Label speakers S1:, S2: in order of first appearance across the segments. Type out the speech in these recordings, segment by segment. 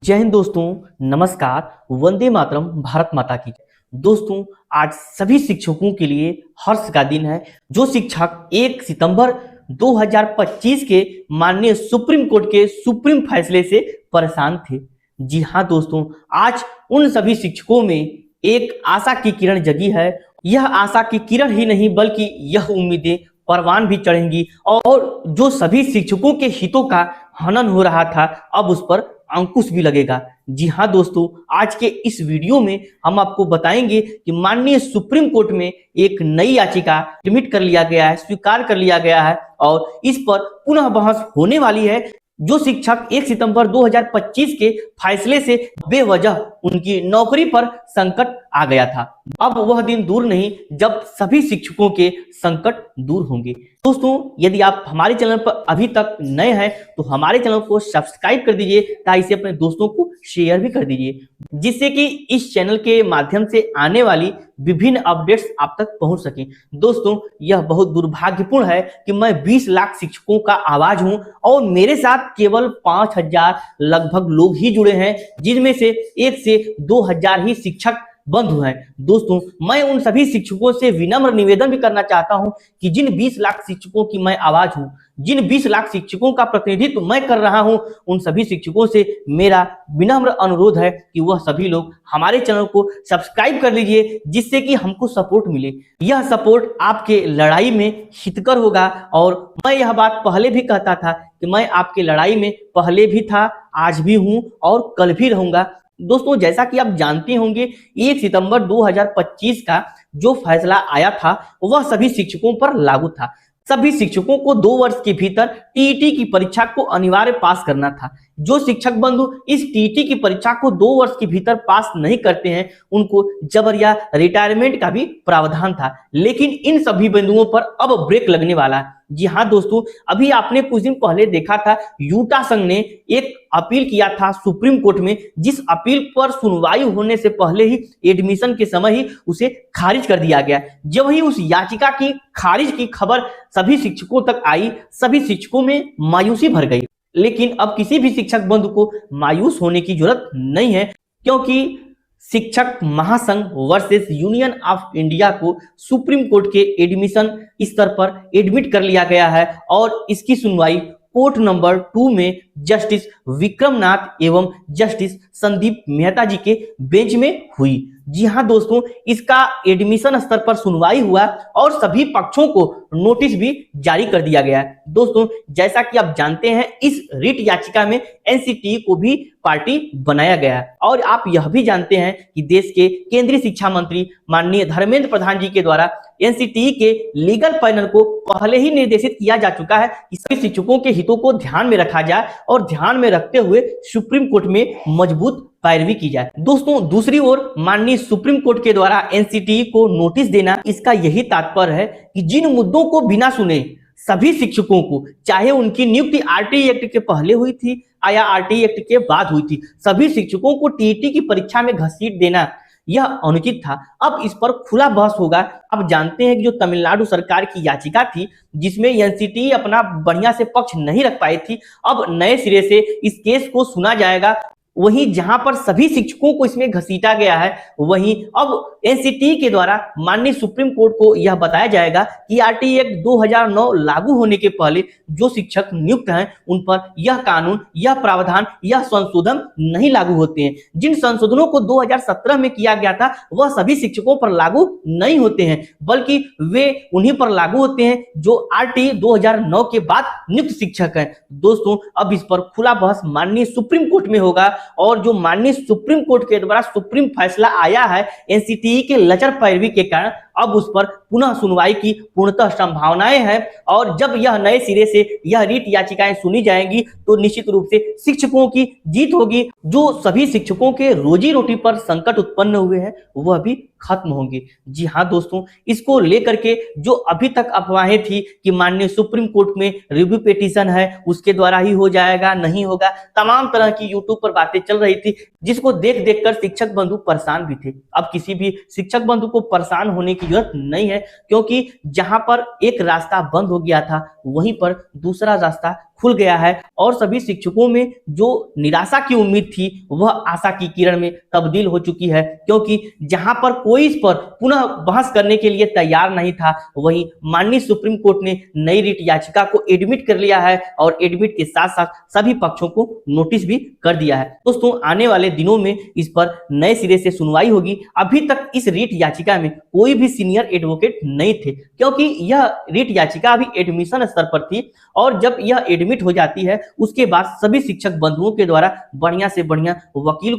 S1: जय हिंद दोस्तों, नमस्कार। वंदे मातरम, भारत माता की जय। दोस्तों, आज सभी शिक्षकों के लिए हर्ष का दिन है। जो शिक्षक 1 सितंबर 2025 के माननीय सुप्रीम कोर्ट के सुप्रीम फैसले से परेशान थे। जी हाँ दोस्तों, आज उन सभी शिक्षकों में एक आशा की किरण जगी है। यह आशा की किरण ही नहीं बल्कि यह उम्मीदें परवान भी चढ़ेंगी और जो सभी शिक्षकों के हितों का हनन हो रहा था, अब उस पर अंकुश भी लगेगा। जी हाँ दोस्तों, आज के इस वीडियो में हम आपको बताएंगे कि माननीय सुप्रीम कोर्ट में एक नई याचिका सबमिट कर लिया गया है, स्वीकार कर लिया गया है और इस पर पुनः बहस होने वाली है। जो शिक्षक 1 सितंबर 2025 के फैसले से बेवजह उनकी नौकरी पर संकट आ गया था, अब वह दिन दूर नहीं जब सभी शिक्षकों के संकट दूर होंगे। दोस्तों, यदि आप हमारे चैनल पर अभी तक नए हैं तो हमारे चैनल को सब्सक्राइब कर दीजिए तथा इसे अपने दोस्तों को शेयर भी कर दीजिए, जिससे कि इस चैनल के माध्यम से आने वाली विभिन्न अपडेट्स आप तक पहुंच सकें। दोस्तों, यह बहुत दुर्भाग्यपूर्ण है कि मैं 20 लाख शिक्षकों का आवाज हूं और मेरे साथ केवल 5000 लगभग लोग ही जुड़े हैं, जिनमें से 1 से 2000 ही शिक्षक बंद हुए हैं। दोस्तों, मैं उन सभी शिक्षकों से विनम्र निवेदन भी करना चाहता हूं कि जिन 20 लाख शिक्षकों की मैं आवाज हूं, जिन 20 लाख शिक्षकों का प्रतिनिधित्व मैं कर रहा हूं, उन सभी शिक्षकों से मेरा विनम्र अनुरोध है कि वह सभी लोग हमारे चैनल को सब्सक्राइब कर लीजिए, जिससे कि हमको सपोर्ट मिले। यह सपोर्ट आपके लड़ाई में हितकर होगा और मैं यह बात पहले भी कहता था कि मैं आपके लड़ाई में पहले भी था, आज भी हूं और कल भी रहूंगा। दोस्तों, जैसा कि आप जानते होंगे, 1 सितंबर 2025 का जो फैसला आया था वह सभी शिक्षकों पर लागू था। सभी शिक्षकों को 2 वर्ष के भीतर टीईटी की परीक्षा को अनिवार्य पास करना था। जो शिक्षक बंधु इस टीईटी की परीक्षा को 2 वर्ष के भीतर पास नहीं करते हैं, उनको जबर या रिटायरमेंट का भी प्रावधान था। लेकिन इन सभी बिंदुओं पर अब ब्रेक लगने वाला है। जी हाँ दोस्तों, अभी आपने कुछ दिन पहले देखा था, यूटा संघ ने एक अपील किया था सुप्रीम कोर्ट में, जिस अपील पर सुनवाई होने से पहले ही एडमिशन के समय ही उसे खारिज कर दिया गया। जब ही उस याचिका की खारिज की खबर सभी शिक्षकों तक आई, सभी शिक्षकों में मायूसी भर गई। लेकिन अब किसी भी शिक्षक बंधु को मायूस होने की जरूरत नहीं है, क्योंकि शिक्षक महासंघ वर्सेस यूनियन ऑफ इंडिया को सुप्रीम कोर्ट के एडमिशन स्तर पर एडमिट कर लिया गया है और इसकी सुनवाई कोर्ट नंबर 2 में जस्टिस विक्रमनाथ एवं जस्टिस संदीप मेहता जी के बेंच में हुई। जी हाँ दोस्तों, इसका एडमिशन स्तर पर सुनवाई हुआ और सभी पक्षों को नोटिस भी जारी कर दिया गया है। दोस्तों, जैसा कि आप जानते हैं, इस रिट याचिका में एनसीटीई को भी पार्टी बनाया गया है और आप यह भी जानते हैं कि देश के केंद्रीय शिक्षा मंत्री माननीय धर्मेंद्र प्रधान जी के द्वारा एनसीटीई के लीगल पैनल को पहले ही निर्देशित किया जा चुका है कि सभी शिक्षकों के हितों को ध्यान में रखा जाए और ध्यान में रखते हुए सुप्रीम कोर्ट में मजबूत पैरवी की जाए। दोस्तों, दूसरी ओर माननीय सुप्रीम कोर्ट के द्वारा एनसीटीई को नोटिस देना, इसका यही तात्पर्य है कि जिन मुद्दों को बिना सुने सभी शिक्षकों को, चाहे उनकी नियुक्ति आरटीई एक्ट के पहले हुई थी या आरटीई एक्ट के बाद हुई थी, सभी शिक्षकों को टीईटी की परीक्षा में घसीट देना यह अनुचित था। अब इस पर खुला बहस होगा। अब जानते हैं कि जो तमिलनाडु सरकार की याचिका थी, जिसमें एनसीटीई अपना बढ़िया से पक्ष नहीं रख पाई थी, अब नए सिरे से इस केस को सुना जाएगा। वहीं जहां पर सभी शिक्षकों को इसमें घसीटा गया है, वहीं अब एनसीटीई के द्वारा माननीय सुप्रीम कोर्ट को यह बताया जाएगा कि आरटीई एक्ट 2009 लागू होने के पहले जो शिक्षक नियुक्त हैं, उन पर यह कानून, यह प्रावधान, यह संशोधन नहीं लागू होते हैं। जिन संशोधनों को 2017 में किया गया था, वह सभी शिक्षकों पर लागू नहीं होते हैं, बल्कि वे उन्हीं पर लागू होते हैं जो आरटीई 2009 के बाद नियुक्त शिक्षक हैं। दोस्तों, अब इस पर खुला बहस माननीय सुप्रीम कोर्ट में होगा और जो माननीय सुप्रीम कोर्ट के द्वारा सुप्रीम फैसला आया है एनसीटीई के लचर पैरवी के कारण, अब उस पर पुनः सुनवाई की पूर्णतः संभावनाएं हैं और जब यह नए सिरे से यह रिट याचिकाएं सुनी जाएंगी तो निश्चित रूप से शिक्षकों की जीत होगी। जो सभी शिक्षकों के रोजी रोटी पर संकट उत्पन्न हुए हैं, वह भी खत्म होंगे। जी हाँ दोस्तों, इसको लेकर के जो अभी तक अफवाहें थी कि माननीय सुप्रीम कोर्ट में रिव्यू पिटीशन है, उसके द्वारा ही हो जाएगा, नहीं होगा, तमाम तरह की यूट्यूब पर बातें चल रही थी, जिसको देख देख कर शिक्षक बंधु परेशान भी थे। अब किसी भी शिक्षक बंधु को परेशान होने की जरूरत नहीं है, क्योंकि जहां पर एक रास्ता बंद हो गया था, वहीं पर दूसरा रास्ता खुल गया है और सभी शिक्षकों में जो निराशा की उम्मीद थी वह आशा की किरण में तब्दील हो चुकी है, क्योंकि जहां पर कोई इस पर पुनः बहस करने के लिए तैयार नहीं था, वहीं माननीय सुप्रीम कोर्ट ने नई रिट याचिका को एडमिट कर लिया है और एडमिट के साथ साथ सभी पक्षों को नोटिस भी कर दिया है। दोस्तों, आने वाले दिनों में इस पर नए सिरे से सुनवाई होगी। अभी तक इस रिट याचिका में कोई भी सीनियर एडवोकेट नहीं थे, क्योंकि यह रिट याचिका अभी एडमिशन स्तर पर थी और जब यह एडमिट हो जाती है उसके बाद सभी शिक्षक बंधुओं के द्वारा बढ़िया से बढ़िया वकील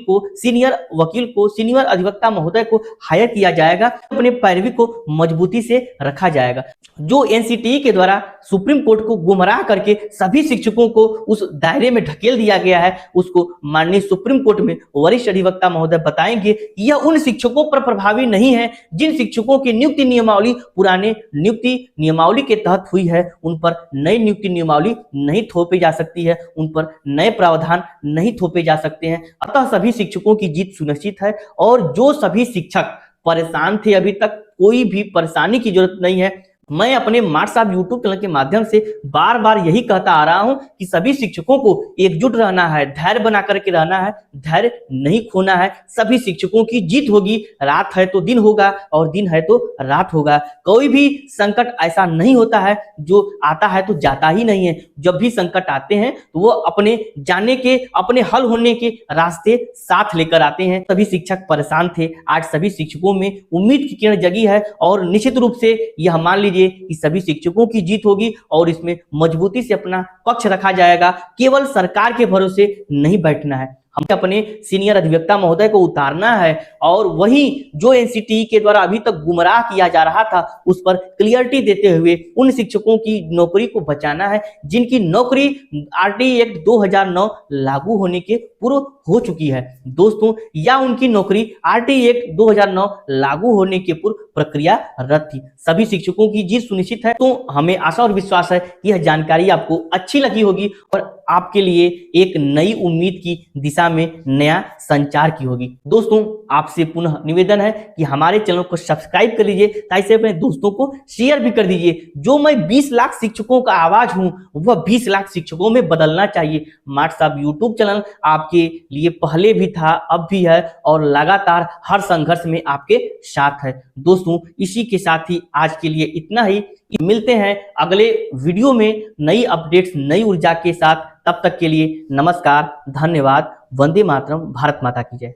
S1: को सीनियर अधिवक्ता महोदय को हायर किया जाएगा, अपने पैरवी को मजबूती से रखा जाएगा। जो एनसीटीई के द्वारा सुप्रीम कोर्ट को गुमराह करके सभी शिक्षकों को उस दायरे में ढकेल दिया गया है, उसको माननीय सुप्रीम कोर्ट में वरिष्ठ अधिवक्ता महोदय बताएंगे। यह उन शिक्षकों पर प्रभावी नहीं है जिन शिक्षकों की नियुक्ति नियमावली पुराने नियुक्ति नियमावली के तहत हुई है, उन पर नई नियुक्ति नियमावली नहीं थोपी जा सकती है, उन पर नए प्रावधान नहीं थोपे जा सकते हैं। अतः सभी शिक्षकों की जीत सुनिश्चित है और जो सभी शिक्षक परेशान थे, अभी तक कोई भी परेशानी की जरूरत नहीं है। मैं अपने मार्ट साहब यूट्यूब चैनल के माध्यम से बार बार यही कहता आ रहा हूं कि सभी शिक्षकों को एकजुट रहना है, धैर्य बना करके रहना है, धैर्य नहीं खोना है। सभी शिक्षकों की जीत होगी। रात है तो दिन होगा और दिन है तो रात होगा। कोई भी संकट ऐसा नहीं होता है जो आता है तो जाता ही नहीं है। जब भी संकट आते हैं तो वो अपने जाने के, अपने हल होने के रास्ते साथ लेकर आते हैं। सभी शिक्षक परेशान थे, आज सभी शिक्षकों में उम्मीद की किरण जगी है और निश्चित रूप से यह मान लीजिए कि सभी शिक्षकों की जीत होगी और इसमें मजबूती से अपना पक्ष रखा जाएगा। केवल सरकार के भरोसे नहीं बैठना है, हमें अपने सीनियर अधिवक्ता महोदय को उतारना है और वही जो एनसीटीई के द्वारा अभी तक गुमराह किया जा रहा था उस पर क्लियरिटी देते हुए उन शिक्षकों की नौकरी को बचाना है जिनकी नौकरी आरटीई एक्ट 2009 लागू होने के पूर्व हो चुकी है दोस्तों, या उनकी नौकरी आरटीई एक्ट 2009 लागू होने के पूर्व प्रक्रियारत थी। सभी शिक्षकों की जीत सुनिश्चित है। तो हमें आशा और विश्वास है कि यह जानकारी आपको अच्छी लगी होगी और आपके लिए एक नई उम्मीद की दिशा में नया संचार की होगी। दोस्तों, आपसे पुनः निवेदन है कि हमारे चैनल को सब्सक्राइब कर लीजिए, ताकि अपने दोस्तों को शेयर भी कर दीजिए। जो मैं 20 लाख शिक्षकों का आवाज हूं वह 20 लाख शिक्षकों में बदलना चाहिए। मार्ट साहब यूट्यूब चैनल आपके लिए पहले भी था, अब भी है और लगातार हर संघर्ष में आपके साथ है। दोस्तों, इसी के साथ ही आज के लिए इतना ही। मिलते हैं अगले वीडियो में नई अपडेट्स, नई ऊर्जा के साथ। तब तक के लिए नमस्कार, धन्यवाद। वंदे मातरम। भारत माता की जय।